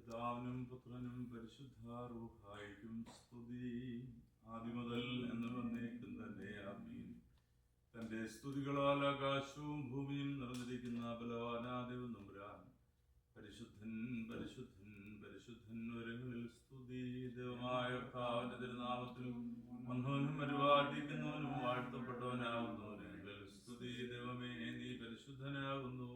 പിതാവിനും പുത്രനും പരിശുദ്ധാരൂഹായിക്കും സ്തുതി, ആദിമുതൽ എന്ന് വന്നേക്കും തന്നെ. ആമീൻ. തന്റെ സ്തുതികളാൽ ആകാശവും ഭൂമിയും നിറഞ്ഞിരിക്കുന്ന ബലവാനാദേവൻ നമ്പുരാൻ പരിശുദ്ധൻ പരിശുദ്ധൻ പരിശുദ്ധൻ ഒരുങ്ങളിൽ സ്തുതി. ദൈവമായ കർത്താവിന്റെ തിരുനാമത്തിൽ വന്നവനും പരിപാലിക്കുന്നവനും വാഴ്ത്തപ്പെട്ടവനാകുന്നു സ്തുതി. ദൈവമേ, നീ പരിശുദ്ധനാകുന്നു,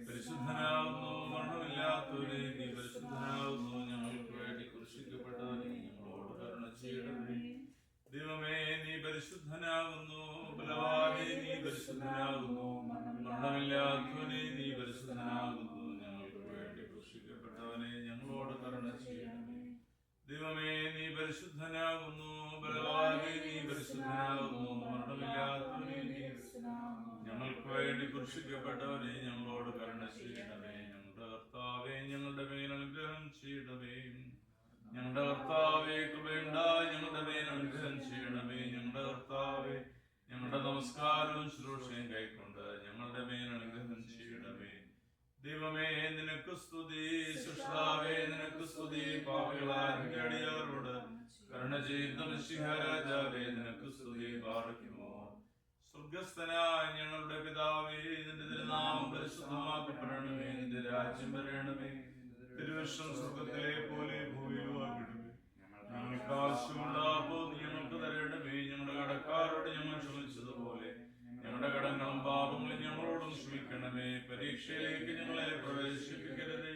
പരിശുദ്ധനാകുന്നു. മരണമില്ലാത്തവരെ നീ പരിശുദ്ധനാകുന്നു. ഞങ്ങൾക്ക് വേണ്ടി ക്രൂശിക്കപ്പെട്ടവനെ ഞങ്ങളോട് കരുണ ചെയ്യണമേ. ദൈവമേ, നീ പരിശുദ്ധനാകുന്നു. ബലവാനെ നീ പരിശുദ്ധനാകുന്നു. മരണമില്ലാത്തവനെ നീ പരിശുദ്ധനാകുന്നു. ഞങ്ങൾക്ക് വേണ്ടി ക്രൂശിക്കപ്പെട്ടവനെ ഞങ്ങളോട് കരുണ ചെയ്യണമേ. ദൈവമേ, നീ പരിശുദ്ധനാകുന്നു. ബലവാനെ നീ പരിശുദ്ധനാകുന്നു. മരണമില്ലാത്തവനെ നീ ഞങ്ങൾക്ക് വേണ്ടി ക്രൂശിക്കപ്പെട്ടവനെ ഞങ്ങളോട് കരുണ ചെയ്യണമേ. ഞങ്ങളുടെ കർത്താവേ, ഞങ്ങളുടെ മേൽ അനുഗ്രഹം ചെയ്യണമേ. ഞങ്ങളുടെ കർത്താവേ, കൃപയുണ്ട ഞങ്ങളുടെ മേൽ അനുഗ്രഹം ചെയ്യണമേ. ഞങ്ങളുടെ കർത്താവേ, ഞങ്ങളുടെ നമസ്കാരവും ശുശ്രൂഷയും കൈക്കൊണ്ട് ഞങ്ങളുടെ മേൽ അനുഗ്രഹം ചെയ്യണമേ. ദൈവമേ, നിനക്ക് സ്തുതി. സൃഷ്ടാവേ, നിനക്ക് സ്തുതി. പാപികളായ അടിയാരോട് കരുണ ചെയ്യുന്ന മിശിഹാ രാജാവേ, നിനക്ക് സ്തുതി. പാർക്കുമോ സ്വർഗസ്ഥനായ ഞങ്ങളുടെ പിതാവേ, നിന്റെ തിരുനാമം പരിശുദ്ധമാക്കപ്പെടണമേ. നിന്റെ രാജ്യം വരണമേ. തിരുവശം സ്വർഗത്തിലെ പോലെ ഭൂമിയിലും ആകണമേ. ഞങ്ങൾക്ക് ആവശ്യമുള്ള നീ ഞങ്ങൾക്ക് തരണമേ. ഞങ്ങളുടെ കടക്കാരോട് ഞങ്ങൾ ക്ഷമിച്ചതുപോലെ ഞങ്ങളുടെ കടങ്ങളും പാപങ്ങളും ഞങ്ങളോടും ക്ഷമിക്കണമേ. പരീക്ഷയിലേക്ക് ഞങ്ങളെ പ്രവേശിപ്പിക്കരുതേ,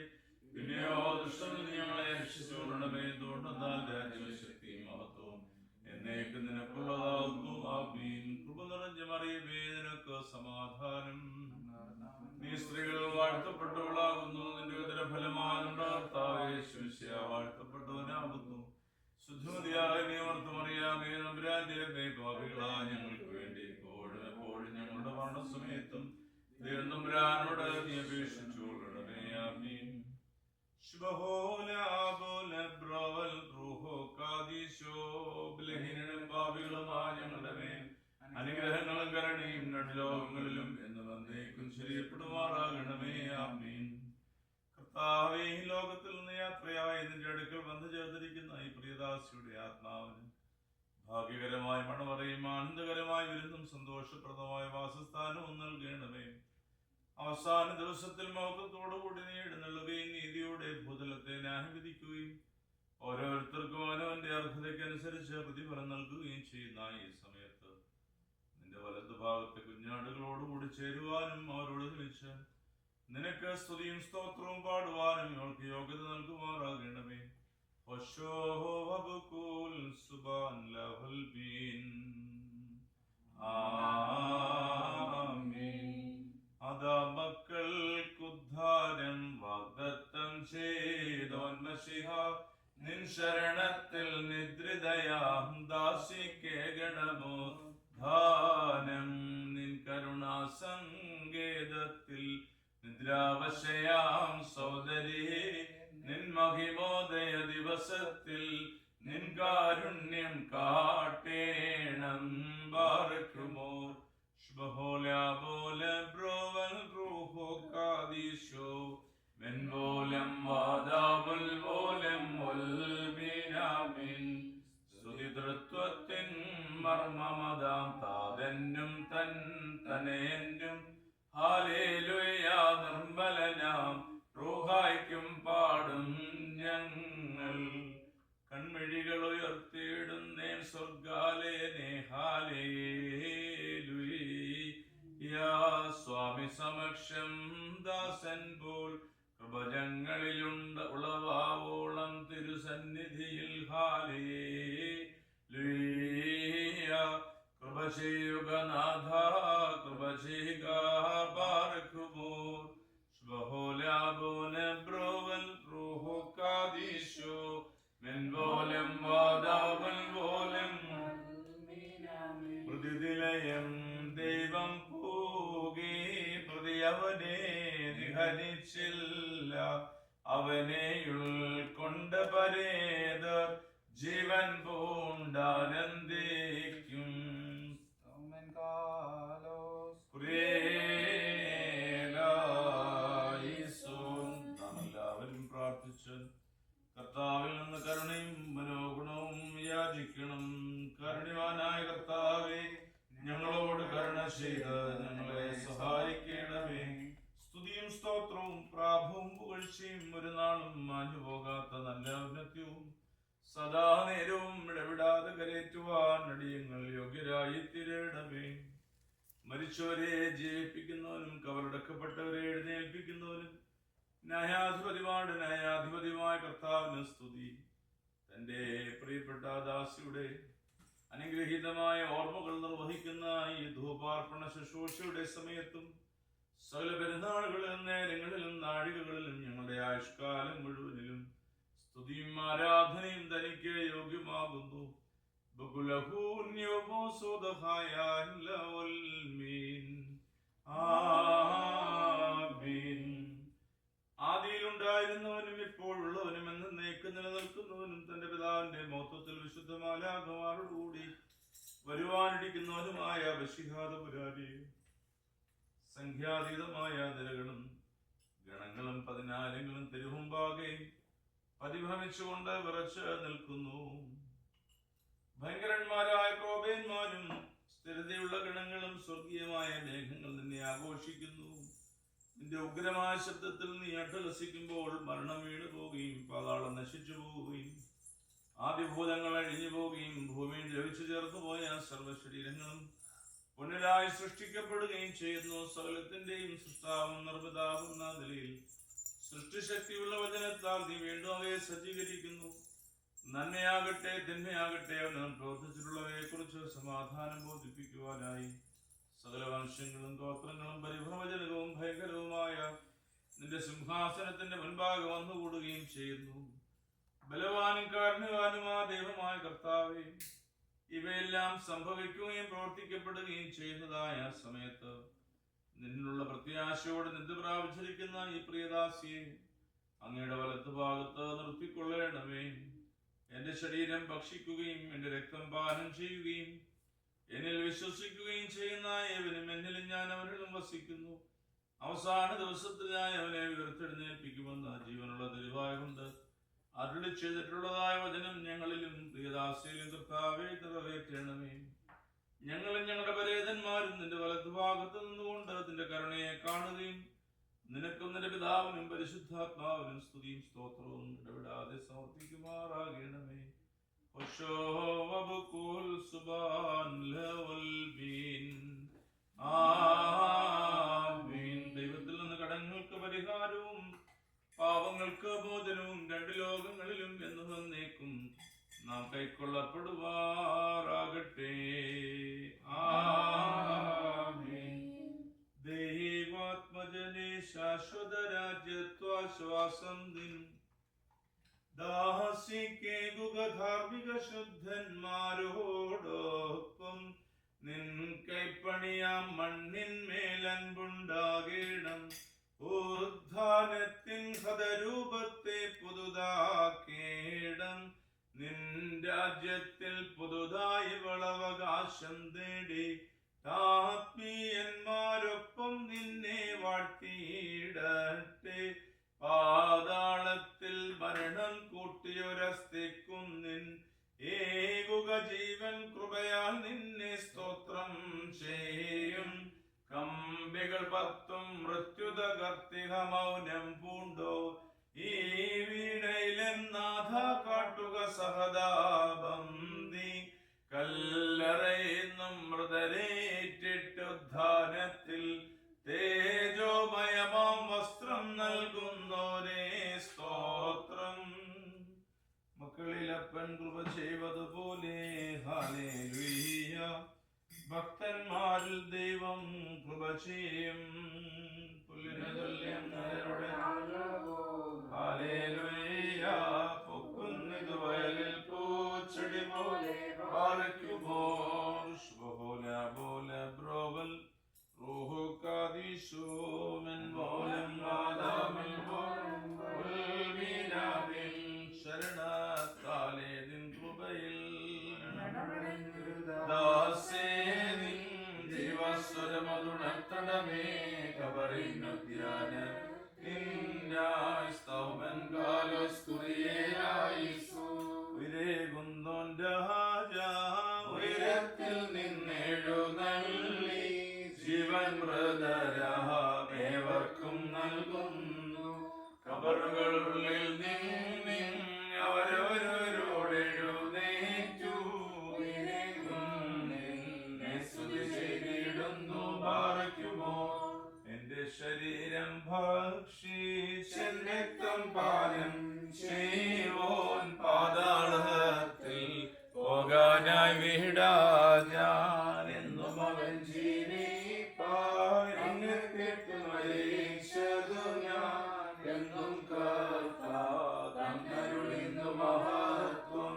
പിന്നെയോ ദുഷ്ടനിൽ ഞങ്ങളെ രക്ഷിച്ചുകൊള്ളണമേ. എന്തുകൊണ്ടെന്നാൽ രാജ്യവും ശക്തിയും മഹത്വവും എന്നേക്കും നിനക്കുള്ളതാകുന്നു. ആമീൻ. കൃപ നിറഞ്ഞ മറിയമേ, നിനക്ക് സമാധാനം. നീ സ്ത്രീകൾ വാഴ്ത്തപ്പെട്ടവളാകുന്നു. നിന്റെ ഉദരഫലമായ കർത്താവേ യേശുമിശിഹാ വാഴ്ത്തപ്പെട്ടവനാകുന്നു. ശുദ്ധമതിയായ നീ ഓർത്തുമറിയാമേ, നമ്പുരാന്റെ അമ്മേ, പാപികളായ ഞങ്ങൾക്ക് വേണ്ടി ഇപ്പോഴും എപ്പോഴും ഞങ്ങളുടെ മരണസമയത്തും ദൈവം നമ്പുരാനോട് നീ അപേക്ഷിച്ചുകൊള്ളണമേ. ആമീൻ. ബലഹീനനും പാപികളുമായ ഞങ്ങളുടെ മേൽ അനുഗ്രഹങ്ങളും കരുണയും നടുലോകങ്ങളിലും എന്ന് വന്നേക്കും ശരീരപ്പെടുമാറാകണമേ. ആമീൻ. കർത്താവേ, ഈ ലോകത്തിൽ നിന്ന് യാത്രയായി നിന്റെ അടുക്കൽ വന്നു ചേർന്നിരിക്കുന്ന ഈ പ്രിയദാസിയുടെ ആത്മാവിന് ഭാഗ്യകരമായ മണവറയും ആനന്ദകരമായ വിരുന്നും സന്തോഷപ്രദമായ വാസസ്ഥാനവും നൽകണമേ. അവസാന ദിവസത്തിൽ മഹത്വത്തോടുകൂടി നീ എഴുന്നള്ളുകയും നീതിയുടെ ഭൂതലത്തെ ന്യായം വിധിക്കുകയും ഓരോരുത്തർക്കും അവനവന്റെ അർഹതയ്ക്കനുസരിച്ച് പ്രതിഫലം നൽകുകയും ചെയ്യുന്ന ഈ സമയത്ത് നിന്റെ വലതു ഭാഗത്തെ കുഞ്ഞാടുകളോടുകൂടി ചേരുവാനും അവരോട് ക്ഷമിച്ച് നിനക്ക് സ്തുതിയും സ്തോത്രവും പാടുവാനും ഇവൾക്ക് യോഗ്യത നൽകുമാറാകണമേ. അതാ മക്കൾക്കുദ്ധാരം വാഗ്ദത്തം ചെയ്തോൻ മശിഹാ, നിൻ ശരണത്തിൽ നിദ്രിതയാം ദാസിക്കേകണമോ ധാനം. നിൻ കരുണാസങ്കേതത്തിൽ നിദ്രാവശയാം സോദരി, നിൻ മഹിമോദയ ദിവസത്തിൽ നിൻ കാരുണ്യം കാട്ടേണം. ബാറക്കുമോ സ്തുതിതൃത്വത്തിൻ മർമ്മമതാം താതന്നും തൻ തനയനും ഹല്ലേലൂയ. നിർമ്മലനാം റൂഹായ്ക്കും പാടും ഞങ്ങൾ. കൺമിഴികൾ ഉയർത്തിയിടുന്നേ സ്വർഗാലേ നേഹാലേലുയ. സ്വാമി സമക്ഷം ദാസൻ പോൽ കൃപജങ്ങളിലുണ്ട് ഉളവാവോളം തിരുസന്നിധിയിൽ. ഹാലേലുയ. കൃപ ചെയ്യുക നാഥ, കൃപ ചെയ്യുക. ബാറക്കുമോ പ്രതിദിലയം ദൈവം പോകി പ്രതിയവനെ നിഹനിച്ചില്ല. അവനെ ഉൾക്കൊണ്ട് പരേതർ ജീവൻ പൂണ്ടാനന്ദിക്കും. എല്ലാവരും പ്രാർത്ഥിച്ചു. ചെയ്ത് ഞങ്ങളെ സഹായിക്കണമേ. സ്തുതിയും സ്തോത്രവും പ്രാഭവും പുകഴ്ചയും ഒരു നാളും മാഞ്ഞു പോകാത്ത നല്ല ഔന്നത്യവും സദാ നേരവും ഇടവിടാതെ കരേറ്റുവാൻ അടിയങ്ങൾ യോഗ്യരായി തീരണമേ. മരിച്ചവരെ ജീവിപ്പിക്കുന്നവനും കബറടക്കപ്പെട്ടവരെ എഴുന്നേൽപ്പിക്കുന്നവനും ന്യായാധിപതിയുമായ കർത്താവിന് സ്തുതി. തന്റെ പ്രിയപ്പെട്ട ദാസിയുടെ അനുഗ്രഹീതമായ ഓർമ്മകൾ നിർവഹിക്കുന്ന ഈ ധൂപാർപ്പണ ശുശ്രൂഷയുടെ സമയത്തും സകല പെരുന്നാളുകളിലും നേരങ്ങളിലും നാഴികകളിലും ഞങ്ങളുടെ ആയുഷ്കാലം മുഴുവനിലും സ്തുതിയും ആരാധനയും തനിക്ക് യോഗ്യമാകുന്നു. ആദിയിലുണ്ടായിരുന്നവനും ഇപ്പോഴുള്ളവനും എന്നേക്കും നിലനിൽക്കുന്നവനും തന്റെ പിതാവിന്റെ മഹത്വത്തിൽ വിശുദ്ധ മാലാഖമാരോടുകൂടി വരുവാനിരിക്കുന്നവനുമായ ബശിഹാദപുരാരി സംഖ്യാതീതമായ നിരകളും ഗണങ്ങളും പതിനായിരങ്ങളും തിരുമുമ്പാകെ പരിഭ്രമിച്ചുകൊണ്ട് വിറച്ച് നിൽക്കുന്നു. ഭയങ്കരന്മാരായ ക്രോബേന്മാരും സ്ഥിരതയുള്ള ഗണങ്ങളും സ്വർഗീയമായ മേഘങ്ങൾ നിന്നെ ആഘോഷിക്കുന്നു. നിന്റെ ഉഗ്രമായ ശബ്ദത്തിൽ നീ അട്ടഹസിക്കുമ്പോൾ മരണം വീണു പോവുകയും പാതാളം നശിച്ചു പോവുകയും ആദിഭൂതങ്ങൾ അഴിഞ്ഞു പോവുകയും ഭൂമിയിൽ ലഭിച്ചു ചേർന്നു പോയ സർവ്വശരീരങ്ങളും പുനരായി സൃഷ്ടിക്കപ്പെടുകയും ചെയ്യുന്നു. സകലത്തിന്റെയും സൃഷ്ടാവും നിർമ്മിതാവും എന്ന നിലയിൽ സൃഷ്ടിശക്തിയുള്ള വചനത്താൽ നീ വീണ്ടും അവയെ സജ്ജീകരിക്കുന്നു. നന്മയാകട്ടെ തിന്മയാകട്ടെ അവൻ പ്രവർത്തിച്ചിട്ടുള്ളവയെ കുറിച്ച് സമാധാനം ബോധിപ്പിക്കുവാനായി സകല വംശങ്ങളും ഗോത്രങ്ങളും പരിഭ്രമജനകവും ഭയങ്കരവുമായ നിന്റെ സിംഹാസനത്തിന്റെ മുൻപാകെ വന്നുകൂടുകയും ചെയ്യുന്നു. ബലവാനും കാരുണ്യവാനുമായ ദൈവമായ കർത്താവേ, ഇവയെല്ലാം സംഭവിക്കുകയും പ്രവർത്തിക്കപ്പെടുകയും ചെയ്യുന്നതായ സമയത്ത് നിന്നുള്ള പ്രത്യാശയോട് നിദ്ര പ്രാപിച്ചിരിക്കുന്ന ഈ പ്രിയദാസിയെ അങ്ങയുടെ വലത്ത് ഭാഗത്ത് നിർത്തിക്കൊള്ളണമേ. എന്റെ ശരീരം ഭക്ഷിക്കുകയും എന്റെ രക്തം പാനം ചെയ്യുകയും എന്നിൽ വിശ്വസിക്കുകയും ചെയ്യുന്ന ഏവനും എന്നിലും ഞാൻ അവനിലും വസിക്കുന്നു. അവസാന ദിവസത്തിനായി അവനെ ഉയർത്തെഴുന്നേൽപ്പിക്കുമെന്ന് ജീവനുള്ള തിരുവായ കൊണ്ട് അരുളി ചെയ്തിട്ടുള്ളതായ വചനം ഞങ്ങളിലും പ്രിയദാസിയിലും കർത്താവേ നിറവേറ്റണമേ. ഞങ്ങളും ഞങ്ങളുടെ പരേതന്മാരും നിന്റെ വലതു ഭാഗത്ത് നിന്നുകൊണ്ട് നിന്റെ കരുണയെ കാണുകയും നിനക്കും നിന്റെ പിതാവിനും പരിശുദ്ധാത്മാവിനും സ്തുതിയും സ്തോത്രവും ഇടപെടാതെ സമർപ്പിക്കുമാറാകണമേ. ദൈവത്തിൽ നിന്ന് കടങ്ങൾക്ക് പരിഹാരവും പാപങ്ങൾക്ക് മോചനവും രണ്ട് ലോകങ്ങളിലും എന്ന് വന്നേക്കും നാം കൈക്കൊള്ളപ്പെടുവാറാകട്ടെ. ദൈവാത്മജനെ ശാശ്വത രാജ്യത്വാശ്വാസം ദിൻ ദാസിക്കേകുക ധാർമ്മിക ശുദ്ധന്മാരോടൊപ്പം നിൻ കൈപ്പണിയാം മണ്ണിന്മേലൻപുണ്ടാകേണം. ഉദ്ധാനത്തിൻ ഹതരൂപത്തെ പുതുതാക്കേണം. നിൻ രാജ്യത്തിൽ പുതുതായി വളവകാശം തേടി ആത്മീയന്മാരൊപ്പം നിന്നെ വാഴ്ത്തിയിടട്ടെ. പാതാളത്തിൽ മരണം കൂട്ടിയൊരസ്തിക്കും നിൻ ഏകുക ജീവൻ കൃപയാൽ നിന്നെ സ്തോത്രം ചെയ്യും. കമ്പികൾ 10 മൃത്യുതകർത്തിക മൗനം പൂണ്ടോ ഈ വീണയിലെന്നാഥ കാട്ടുക സഹതാപം നീ. കല്ലറയെന്നും മൃതരേറ്റിട്ടുദ്ധാനത്തിൽ തേജോമയമാം വസ്ത്രം നൽകുന്നോരേ സ്തോത്രം. മക്കളിലപ്പൻ കൃപ ചെയ്വതുപോലെ ഹല്ലേലൂയ. ഭക്തന്മാരിൽ ദൈവം കൃപ ചെയ്യും. പുല്ലിനു തുല്യം നരരുടെ ഹല്ലേലൂയ. പൊക്കുന്നിതു വയലിൽ പൂച്ചെടി പോലെ പാർക്കുമോ. ശുഭോല പോല ബ്രോവൽ റൂഹു കാദിശോ മെൻ പോലം വാദാമിൽ ഉൽമീനാവിൻ ശരണത്താലേ നിൻ കൃപയിൽ ദാസേനിൻ ജീവസ്വരമതുണർത്തണമേ. കബറിനുദ്യാന ഇന്നായിസ്തൗമൻ കാലോസ് കുറിയേലായിസു. ഉയരേകുന്നോൻ രാജാ ഉയരത്തിൽ നിന്നെഴുന്നള്ളി മൃതരാമേവർക്കും നൽകുന്നു. കബറുകളിൽ നിന്നെ അവരവരോടെഴുന്നേറ്റു നിന്നെ സ്തുതി ചെയ്തിടുന്നു. പാറയ്ക്കുമോ എന്റെ ശരീരം ഭക്ഷിച്ചൻ രക്തം പാനം ചെയ്യോൻ പാതാളത്തിൽ പോകാനായി വിടാ ഞാൻ എന്നും അവൻ ജീവിപ്പാൻ അങ്ങ് കേട്ടു മരിച്ചതു ഞാൻ എന്നും കർത്താതന്നരുളിന്നു മഹത്വം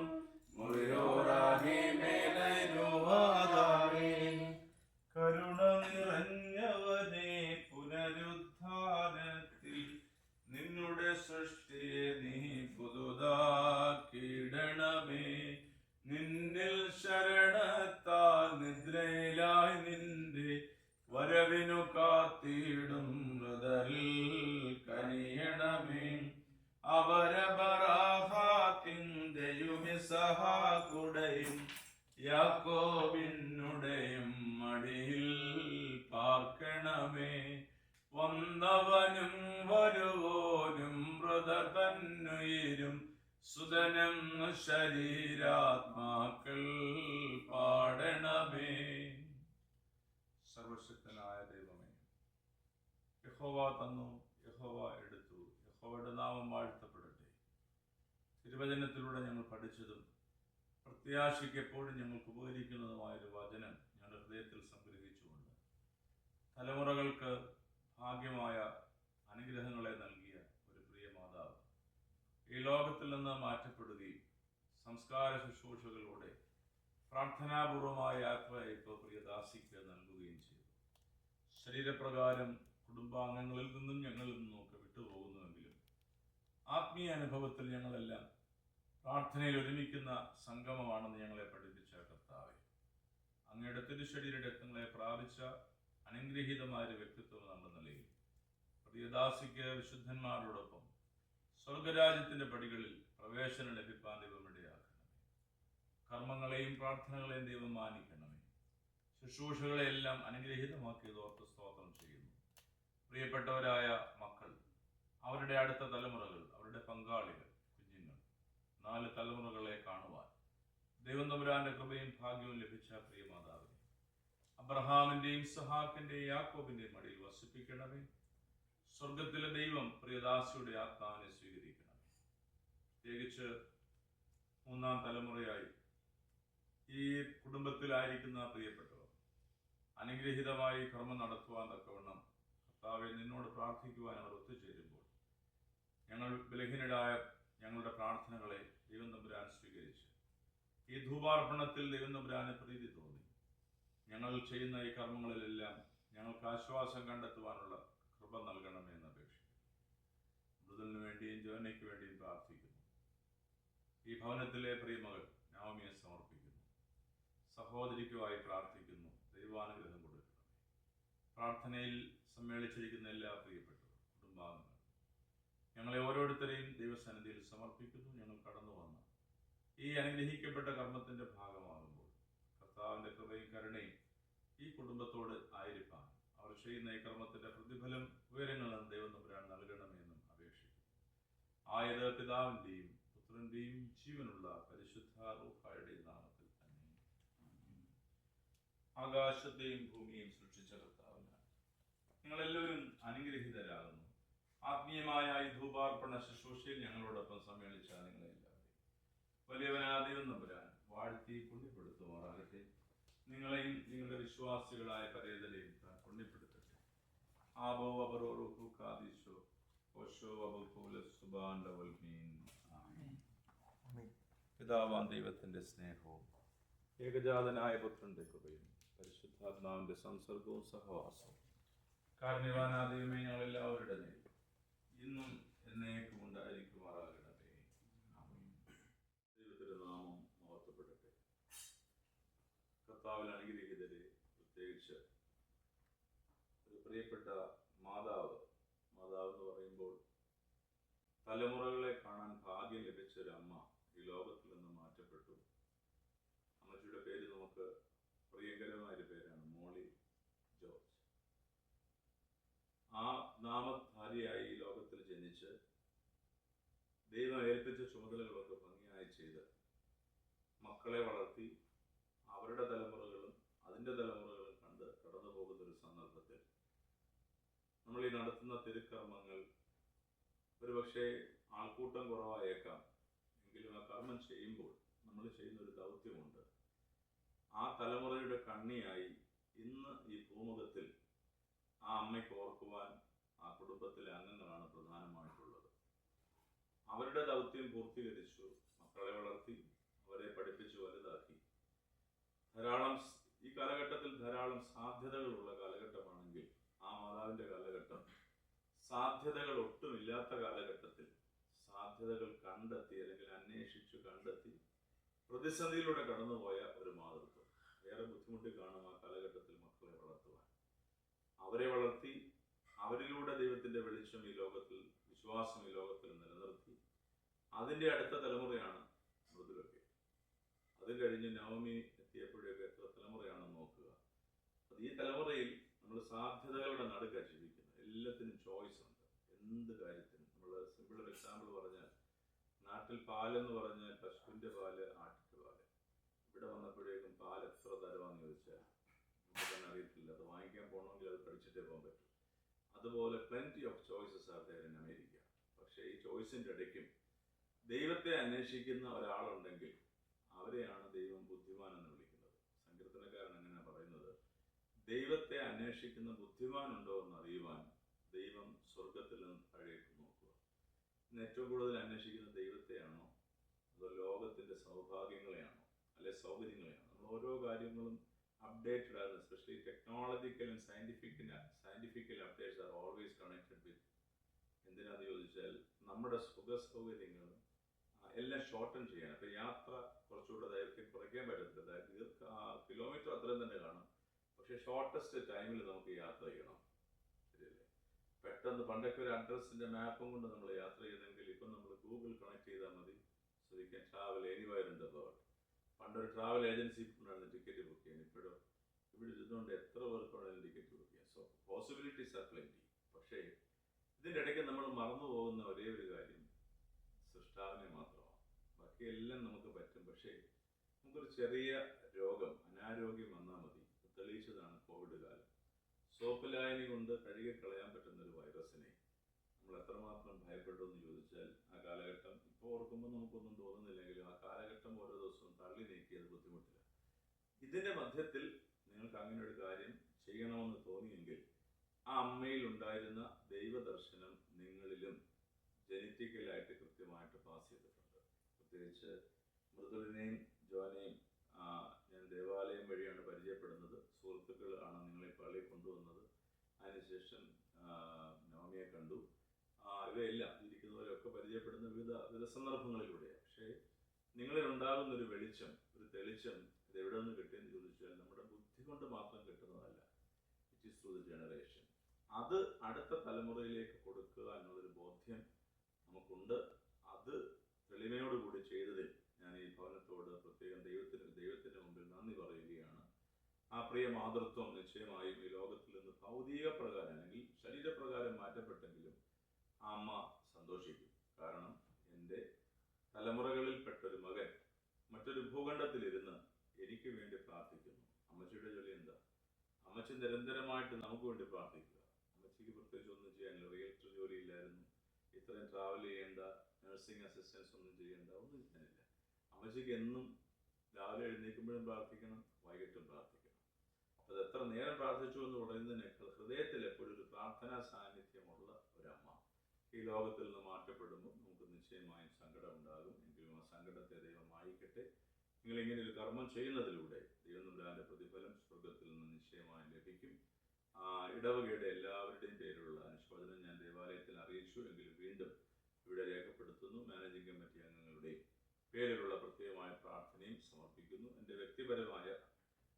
മുറിയോറാകെ മേലരുവാതാവേ. കരുണ നിറഞ്ഞവനെ പുനരുദ്ധാനത്തിൽ നിന്നുടെ സൃഷ്ടിയെ നീ പുതുതാക്കിയിടണമേ. നിന്നിൽ ശരണത്താൽ നിദ്രയിലായി നിന്റെ വരവിനു കാത്തിടും മൃതരിൽ കനിയണമേ. അവരബറാഹാത്തിന്റെയും ഇസഹാക്കുടെയും യാക്കോബിനുടെയും മടിയിൽ പാർക്കണമേ. വന്നവനും വരുവോനും മൃതർ തന്നുയിരും സുതനം ശരീരാത്മാക്കൾ പാടണമേ. സർവശക്തനായ ദൈവമേ, യഹോവ തന്നു, യഹോവ എടുത്തു, യഹോവയുടെ നാമം വാഴ്ത്തപ്പെടട്ടെ. തിരുവചനത്തിലൂടെ ഞങ്ങൾ പഠിച്ചതും പ്രത്യാശയ്ക്ക് എപ്പോഴും ഞങ്ങൾക്ക് ഉപകരിക്കുന്നതുമായൊരു വചനം ഞങ്ങളുടെ ഹൃദയത്തിൽ സംഗ്രഹിച്ചുകൊണ്ട് തലമുറകൾക്ക് ഭാഗ്യമായ അനുഗ്രഹങ്ങളെ നൽകിയ ഒരു പ്രിയ മാതാവ് ഈ ലോകത്തിൽ നിന്ന് മാറ്റപ്പെടുകയും സംസ്കാര ശുശ്രൂഷകളിലൂടെ പ്രാർത്ഥനാപൂർവമായ യാത്രയയപ്പ് പ്രിയദാസിക്ക് നൽകുകയും ചെയ്തു. ശരീരപ്രകാരം കുടുംബാംഗങ്ങളിൽ നിന്നും ഞങ്ങളിൽ നിന്നുമൊക്കെ വിട്ടുപോകുന്നുവെങ്കിലും ആത്മീയ അനുഭവത്തിൽ ഞങ്ങളെല്ലാം പ്രാർത്ഥനയിൽ ഒരുമിക്കുന്ന സംഗമമാണെന്ന് ഞങ്ങളെ പഠിപ്പിച്ച കർത്താവേ, അങ്ങയുടെ തിരുശരീര രക്തങ്ങളെ പ്രാപിച്ച അനുഗ്രഹീതമായ ഒരു വ്യക്തിത്വം എന്നുള്ള നിലയിൽ പ്രിയദാസിക്ക് വിശുദ്ധന്മാരോടൊപ്പം സ്വർഗരാജ്യത്തിന്റെ പടികളിൽ പ്രവേശനം ലഭിക്കാൻ ദൈവം ഇടയാക്കണമേ. കർമ്മങ്ങളെയും പ്രാർത്ഥനകളെയും ദൈവം മാനിക്കണമേ. ശുശ്രൂഷകളെയെല്ലാം അനുഗ്രഹീതമാക്കിയത് ഓർത്ത് സ്തോത്രം ചെയ്യുന്നു. പ്രിയപ്പെട്ടവരായ മക്കൾ, അവരുടെ അടുത്ത തലമുറകൾ, അവരുടെ പങ്കാളികൾ, കുഞ്ഞുങ്ങൾ, 4 തലമുറകളെ കാണുവാൻ ദൈവം തമ്പുരാന്റെ കൃപയും ഭാഗ്യവും ലഭിച്ച പ്രിയ മാതാവിനെ അബ്രഹാമിന്റെയും ഇസ്ഹാക്കിന്റെയും യാക്കോബിന്റെയും മടിയിൽ വസിപ്പിക്കണമേ. സ്വർഗത്തിലെ ദൈവം പ്രിയദാസിയുടെ ആത്മാവിനെ സ്വീകരിക്കണമേ. പ്രത്യേകിച്ച് 3-ാം തലമുറയായി ഈ കുടുംബത്തിലായിരിക്കുന്ന പ്രിയപ്പെട്ടവർ അനുഗ്രഹീതമായി കർമ്മം നടത്തുവാൻ തക്കവണ്ണം കർത്താവെ നിന്നോട് പ്രാർത്ഥിക്കുവാൻ അവർ ഒത്തുചേരുമ്പോൾ ഞങ്ങൾ ബലഹീനരായ ഞങ്ങളുടെ പ്രാർത്ഥനകളെ ദൈവം തമ്പുരാൻ സ്വീകരിച്ച് ഈ ധൂപാർപ്പണത്തിൽ ദൈവം തമ്പുരാന് പ്രീതി തോന്നി ഞങ്ങൾ ചെയ്യുന്ന ഈ കർമ്മങ്ങളിലെല്ലാം ഞങ്ങൾക്ക് ആശ്വാസം കണ്ടെത്തുവാനുള്ള കൃപ നൽകണമെന്ന് അപേക്ഷിക്കുന്നു. മൃദലിന് വേണ്ടിയും ജോനയ്ക്ക് വേണ്ടിയും പ്രാർത്ഥിക്കുന്നു. ഈ ഭവനത്തിലെ പ്രിയമകൾ നവമിയെ സമർപ്പിക്കുന്നു. സഹോദരിക്കുമായി പ്രാർത്ഥിക്കുന്നു. ദൈവാനുഗ്രഹം കൊടുക്കണമേ. പ്രാർത്ഥനയിൽ സമ്മേളിച്ചിരിക്കുന്ന എല്ലാ പ്രിയപ്പെട്ടവരും കുടുംബാംഗങ്ങൾ ഞങ്ങളെ ഓരോരുത്തരെയും ദൈവസന്നിധിയിൽ സമർപ്പിക്കുന്നു. ഞങ്ങൾ കടന്നു വന്ന ഈ അനുഗ്രഹിക്കപ്പെട്ട കർമ്മത്തിന്റെ ഭാഗമാകുമ്പോൾ കർത്താവിന്റെ കൃപയും കരുണയും ഈ കുടുംബത്തോട് ആയിരിക്കാൻ അവർ ചെയ്യുന്ന ഈ കർമ്മത്തിന്റെ പ്രതിഫലം ഉയരങ്ങളിൽ ദൈവം തമ്പുരാൻ നൽകണമെന്നും അപേക്ഷിക്കുന്നു. ആയത് പിതാവിന്റെയും പുത്രന്റെയും ജീവനുള്ള പരിശുദ്ധ റൂഹായുടെയും നാമത്തിൽ തന്നെ. ആകാശത്തെയും ഭൂമിയെയും സൃഷ്ടിച്ച കർത്താവിനാൽ നിങ്ങളെല്ലാവരും അനുഗ്രഹീതരാകുന്നു. ആത്മീയമായ ഈ ധൂപാർപ്പണ ശുശ്രൂഷയിൽ ഞങ്ങളോടൊപ്പം സമ്മേളിച്ച നിങ്ങളെല്ലാവരെയും വലിയവനായ ദൈവം തമ്പുരാൻ വാഴ്ത്തി പുണ്യപ്പെടുത്തുമാറാകട്ടെ. നിങ്ങളെയും നിങ്ങളുടെ വിശ്വാസികളായ പരേതരെയും താൻ പുണ്യപ്പെടുത്തട്ടെ. ആബോ അബറോറുഹു കാദിശോ ഓശോ അബുകൂല സുബാൻഡവൽമീൻ. പിതാവാം ദൈവത്തിന്റെ സ്നേഹവും ഏകജാതനായ പുത്രന്റെ കൃപയും പരിശുദ്ധാത്മാവിന്റെ സംസർഗവും സഹവാസവും കാരുണ്യവാനായ ദൈവമേ ഞങ്ങളെല്ലാവരുടെ നേരം ഇന്നും എന്നേക്കും ഉണ്ടായിരിക്കുമാറാകണമേ. ദൈവത്തിന്റെ നാമം മഹത്വപ്പെടട്ടെ. കർത്താവിൽ അനുഗ്രഹീതരെ, പ്രത്യേകിച്ച് ഒരു പ്രിയപ്പെട്ട മാതാവ് എന്ന് പറയുമ്പോൾ തലമുറകളെ കാണാൻ ഭാഗ്യം ലഭിച്ച ഒരു അമ്മ ഈ ലോകത്തിൽ നിന്ന് മാറ്റപ്പെട്ടു. അമ്മച്ചിയുടെ പേര് നമുക്ക് പ്രിയങ്കരമായൊരു പേരാണ്, മോളി ജോർജ്. ഏൽപ്പിച്ച ചുമതലകളൊക്കെ ഭംഗിയായി ചെയ്ത് മക്കളെ വളർത്തി അവരുടെ തലമുറകളും അതിൻ്റെ തലമുറകളും കണ്ട് കടന്നു പോകുന്ന ഒരു സന്ദർഭത്തിൽ നമ്മൾ ഈ നടത്തുന്ന തിരുക്കർമ്മങ്ങൾ ഒരുപക്ഷെ ആൾക്കൂട്ടം കുറവായേക്കാം. എങ്കിലും ആ കർമ്മം ചെയ്യുമ്പോൾ നമ്മൾ ചെയ്യുന്ന ഒരു ദൗത്യമുണ്ട്. ആ തലമുറയുടെ കണ്ണിയായി ഇന്ന് ഈ ഭൂമുഖത്തിൽ ആ അമ്മയ്ക്ക് ഓർക്കുവാൻ ആ കുടുംബത്തിലെ അംഗങ്ങളാണ് പ്രധാനമായിട്ടുള്ളത്. അവരുടെ ദൗത്യം പൂർത്തീകരിച്ചു, മക്കളെ വളർത്തി അവരെ പഠിപ്പിച്ചു വലുതാക്കി. ഈ കാലഘട്ടത്തിൽ ധാരാളം സാധ്യതകളുള്ള കാലഘട്ടമാണെങ്കിൽ ആ മാതാവിൻ്റെ കാലഘട്ടം സാധ്യതകൾ ഒട്ടുമില്ലാത്ത കാലഘട്ടത്തിൽ സാധ്യതകൾ കണ്ടെത്തി അല്ലെങ്കിൽ അന്വേഷിച്ചു കണ്ടെത്തി പ്രതിസന്ധിയിലൂടെ കടന്നുപോയ ഒരു മാതൃത്വം. ഏറെ ബുദ്ധിമുട്ടി കാണും ആ കാലഘട്ടത്തിൽ മക്കളെ വളർത്തുവാൻ. അവരെ വളർത്തി അവരിലൂടെ ദൈവത്തിൻ്റെ വെളിച്ചം ഈ ലോകത്തിൽ, വിശ്വാസം ഈ ലോകത്തിൽ നിലനിർത്തി. അതിൻ്റെ അടുത്ത തലമുറയാണ് മൃദുലൊക്കെ. അത് കഴിഞ്ഞ് നവമി എത്തിയപ്പോഴേക്ക് എത്ര തലമുറയാണെന്ന് നോക്കുക. ഈ തലമുറയിൽ നമ്മൾ സാധ്യതകളുടെ നടുക്ക ജീവിക്കുന്നത്. എല്ലാത്തിനും ചോയ്സ് ഉണ്ട്. എന്ത് കാര്യത്തിനും നമ്മൾ സിമ്പിൾ ഒരു എക്സാമ്പിൾ പറഞ്ഞാൽ, നാട്ടിൽ പാലെന്ന് പറഞ്ഞാൽ പശുവിൻ്റെ പാല്, ആട്ടിൻ്റെ പാല്. ഇവിടെ വന്നപ്പോഴേക്കും പാൽ എത്ര തരമാണെന്ന് ചോദിച്ചാൽ നമുക്ക് തന്നെ അറിയത്തില്ല. അത് വാങ്ങിക്കാൻ പോകണമെങ്കിൽ അത് പഠിച്ചിട്ടേ പോകാൻ പറ്റും. അതുപോലെ plenty of choices are there in America. പക്ഷേ ഈ ചോയ്സിൻ്റെ ഇടയ്ക്കും ദൈവത്തെ അന്വേഷിക്കുന്ന ഒരാളുണ്ടെങ്കിൽ അവരെയാണ് ദൈവം ബുദ്ധിമാൻ എന്ന് വിളിക്കുന്നത്. സങ്കീർത്തനക്കാരൻ അങ്ങനെയാണ് പറയുന്നത്, ദൈവത്തെ അന്വേഷിക്കുന്ന ബുദ്ധിമാനുണ്ടോ എന്ന് അറിയുവാൻ ദൈവം സ്വർഗത്തിൽ നിന്ന് താഴേക്ക് നോക്കുക. ഇന്ന് ഏറ്റവും കൂടുതൽ അന്വേഷിക്കുന്ന ദൈവത്തെയാണോ അതോ ലോകത്തിൻ്റെ സൗഭാഗ്യങ്ങളെയാണോ അല്ലെ സൗകര്യങ്ങളെയാണോ? നമ്മൾ ഓരോ കാര്യങ്ങളും അപ്ഡേറ്റഡ് ആണ്. Especially technological and scientifical updates are always connected with എന്തിനാന്ന് ചോദിച്ചാൽ നമ്മുടെ സുഖ സൗകര്യങ്ങളും എല്ലാം ഷോർട്ടൻ ചെയ്യാൻ. അപ്പോൾ യാത്ര കുറച്ചുകൂടെ ദൈർഘ്യം കുറയ്ക്കാൻ പറ്റത്തില്ല. കിലോമീറ്റർ അത്രയും തന്നെ കാണും, പക്ഷേ ഷോർട്ടസ്റ്റ് ടൈമിൽ നമുക്ക് യാത്ര ചെയ്യണം. ശരിയല്ലേ? പെട്ടെന്ന് പണ്ടൊക്കെ ഒരു അഡ്രസ്സിൻ്റെ മാപ്പും കൊണ്ട് നമ്മൾ യാത്ര ചെയ്തെങ്കിൽ ഇപ്പം നമ്മൾ ഗൂഗിൾ കണക്ട് ചെയ്താൽ മതി. So you can travel anywhere in the world. പണ്ടൊരു ട്രാവൽ ഏജൻസി ഉണ്ടായിരുന്നു ടിക്കറ്റ് ബുക്ക് ചെയ്യാൻ. ഇപ്പോഴും ഇവിടെ ഇരുന്നുകൊണ്ട് എത്ര പേർക്ക് വേണമെങ്കിലും ടിക്കറ്റ് ബുക്ക് ചെയ്യാം. So possibilities R plenty. പക്ഷേ ഇതിൻ്റെ ഇടയ്ക്ക് നമ്മൾ മറന്നു പോകുന്ന ഒരേ ഒരു കാര്യം സൃഷ്ടാവിനെ മാത്രമാണ്. ബാക്കിയെല്ലാം നമുക്ക് പറ്റും. പക്ഷേ നമുക്കൊരു ചെറിയ രോഗം, അനാരോഗ്യം വന്നാൽ മതി. തെളിയിച്ചതാണ് കോവിഡ് കാലം. സോപ്പ് ലായനി കൊണ്ട് കഴുകിക്കളയാൻ പറ്റുന്ന ഒരു വൈറസിനെ നമ്മൾ എത്രമാത്രം ഭയപ്പെട്ടു എന്ന് ചോദിച്ചാൽ ആ കാലഘട്ടം ഇപ്പോൾ ഓർക്കുമ്പോൾ നമുക്കൊന്നും തോന്നുന്നില്ലെങ്കിലും ആ കാലഘട്ടം ഓരോ ദിവസവും തള്ളി നീക്കിയത് ബുദ്ധിമുട്ടില്ല. ഇതിൻ്റെ മധ്യത്തിൽ നിങ്ങൾക്ക് അങ്ങനെ ഒരു കാര്യം ചെയ്യണമെന്ന് തോന്നിയെങ്കിൽ ആ അമ്മയിൽ ഉണ്ടായിരുന്ന ദൈവദർശനം നിങ്ങളിലും ജനറ്റിക്കലായിട്ട് കൃത്യമായിട്ട് പാസ് ചെയ്തിട്ടുണ്ട്. പ്രത്യേകിച്ച് മൃദുലിനെയും ജോനെയും ഞാൻ ദേവാലയം വഴിയാണ് പരിചയപ്പെടുന്നത്. സുഹൃത്തുക്കൾ ആണ് നിങ്ങളെ പള്ളിയിൽ കൊണ്ടുവന്നത്. അതിനുശേഷം നവമിയെ കണ്ടു. ഇവയെല്ലാം ഇരിക്കുന്നവരൊക്കെ പരിചയപ്പെടുന്ന വിവിധ സന്ദർഭങ്ങളിലൂടെയാണ്. പക്ഷേ നിങ്ങളിൽ ഉണ്ടാകുന്നൊരു വെളിച്ചം, ഒരു തെളിച്ചം ഇത് എവിടെ നിന്ന് കിട്ടിയെന്ന് ചോദിച്ചാൽ നമ്മുടെ ബുദ്ധി കൊണ്ട് മാത്രം കിട്ടുന്നതല്ല. It is through the generation. അത് അടുത്ത തലമുറയിലേക്ക് കൊടുക്കുക എന്നുള്ളൊരു ബോധ്യം നമുക്കുണ്ട്. അത് തെളിമയോടുകൂടി ചെയ്തതിൽ ഞാൻ ഈ ഭവനത്തോട് പ്രത്യേകം ദൈവത്തിൻ്റെ മുമ്പിൽ നന്ദി പറയുകയാണ്. ആ പ്രിയ മാതൃത്വം നിശ്ചയമായും ഈ ലോകത്തിൽ നിന്ന് ഭൗതിക പ്രകാരം അല്ലെങ്കിൽ ശരീരപ്രകാരം മാറ്റപ്പെട്ടെങ്കിലും ആ അമ്മ സന്തോഷിക്കും. കാരണം എൻ്റെ തലമുറകളിൽപ്പെട്ടൊരു മകൻ മറ്റൊരു ഭൂഖണ്ഡത്തിലിരുന്ന് എനിക്ക് വേണ്ടി പ്രാർത്ഥിക്കുന്നു. അമ്മച്ചിയുടെ ജോലി എന്താ? അമ്മച്ചി നിരന്തരമായിട്ട് നമുക്ക് വേണ്ടി പ്രാർത്ഥിക്കുക. അമ്മച്ചിക്ക് പ്രത്യേകിച്ച് ഒന്നും ചെയ്യാനില്ല. റിയൽറ്റർ ജോലി ഇല്ലായിരുന്നു. ഇത്രയും ട്രാവൽ ചെയ്യേണ്ട, നഴ്സിംഗ് അസിസ്റ്റൻസ് ഒന്നും ചെയ്യേണ്ട, ഒന്നും ചെയ്യാനില്ല. അമ്മച്ചിക്ക് എന്നും രാവിലെ എഴുന്നേൽക്കുമ്പോഴും പ്രാർത്ഥിക്കണം, വൈകിട്ടും പ്രാർത്ഥിക്കണം. അത് എത്ര നേരം പ്രാർത്ഥിച്ചു എന്ന് പറയുന്നതിനേക്കാൾ ഹൃദയത്തിൽ എപ്പോഴും ഒരു പ്രാർത്ഥനാ സാന്നിധ്യമുള്ള ഒരമ്മ ഈ ലോകത്തിൽ നിന്ന് മാറ്റപ്പെടുമ്പോൾ നമുക്ക് നിശ്ചയമായും സങ്കടം ഉണ്ടാകും. എങ്കിലും ആ സങ്കടത്തെ ദൈവം മായിക്കട്ടെ. നിങ്ങളിങ്ങനെ ഒരു കർമ്മം ചെയ്യുന്നതിലൂടെ ദൈവം തമ്പുരാന്റെ പ്രതിഫലം സ്വർഗത്തിൽ നിന്ന് നിശ്ചയമായും ലഭിക്കും. ഇടവകയുടെ എല്ലാവരുടെയും പേരിലുള്ള അനുശോചനം ഞാൻ ദേവാലയത്തിൽ അറിയിച്ചു. എങ്കിലും വീണ്ടും ഇവിടെ രേഖപ്പെടുത്തുന്നു. മാനേജിംഗ് കമ്മിറ്റി അംഗങ്ങളുടെയും പേരിലുള്ള പ്രത്യേകമായ പ്രാർത്ഥനയും സമർപ്പിക്കുന്നു. എൻ്റെ വ്യക്തിപരമായ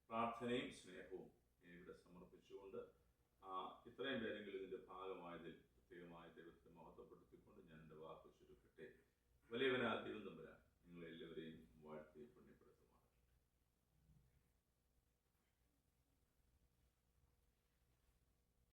പ്രാർത്ഥനയും സ്നേഹവും ഇവിടെ സമർപ്പിച്ചുകൊണ്ട് ഇത്രയും പേരെങ്കിലും ഇതിൻ്റെ ഭാഗമായതിൽ പ്രത്യേകമായ ദൈവത്തെ മഹത്വപ്പെടുത്തിക്കൊണ്ട് ഞാൻ എൻ്റെ വാക്ക് ചുരുക്കട്ടെ. വലിയവനായ ദൈവം